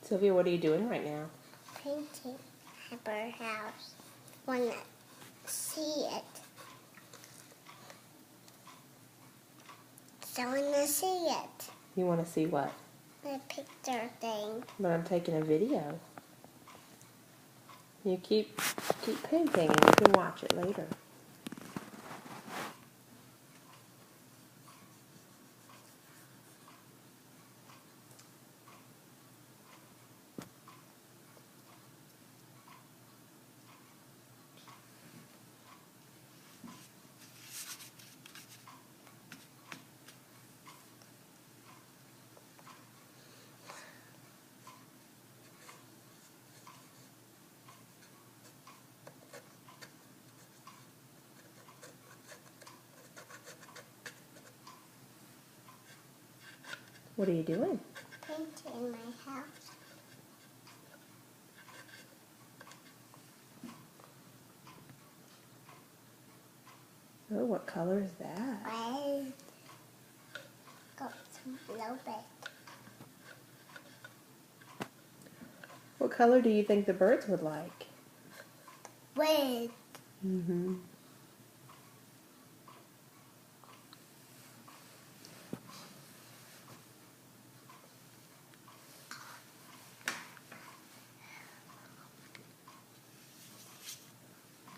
Sylvia, what are you doing right now? Painting a birdhouse. Wanna see it. So I wanna see it. You want to see what? The picture thing. But I'm taking a video. You keep painting and you can watch it later. What are you doing? Painting my house. Oh, what color is that? Red. Got some little bit. What color do you think the birds would like? Red. Mm-hmm.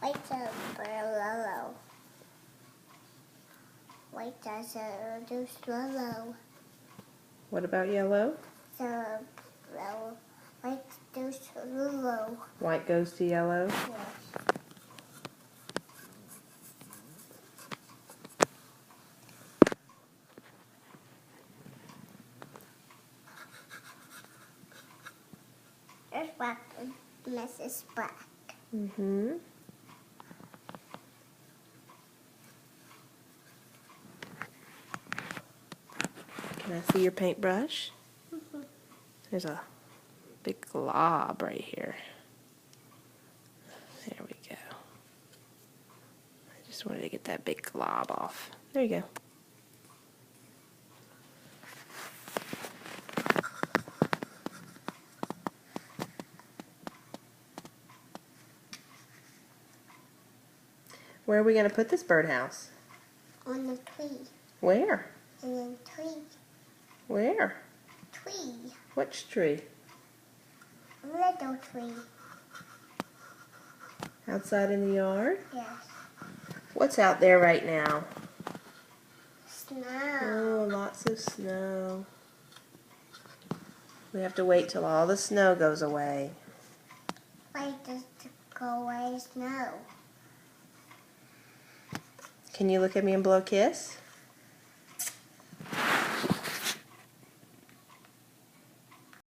White a yellow. White does a do swallow. What about yellow? So yellow. White do swallow. White goes to yellow. Yes. There's black and Mrs. Black. Mm-hmm. Can I see your paintbrush? Mm-hmm. There's a big glob right here. There we go. I just wanted to get that big glob off. There you go. Where are we going to put this birdhouse? On the tree. Where? And then tree. Where? Tree. Which tree? Little tree. Outside in the yard? Yes. What's out there right now? Snow. Oh, lots of snow. We have to wait till all the snow goes away. Why does it go away snow? Can you look at me and blow a kiss?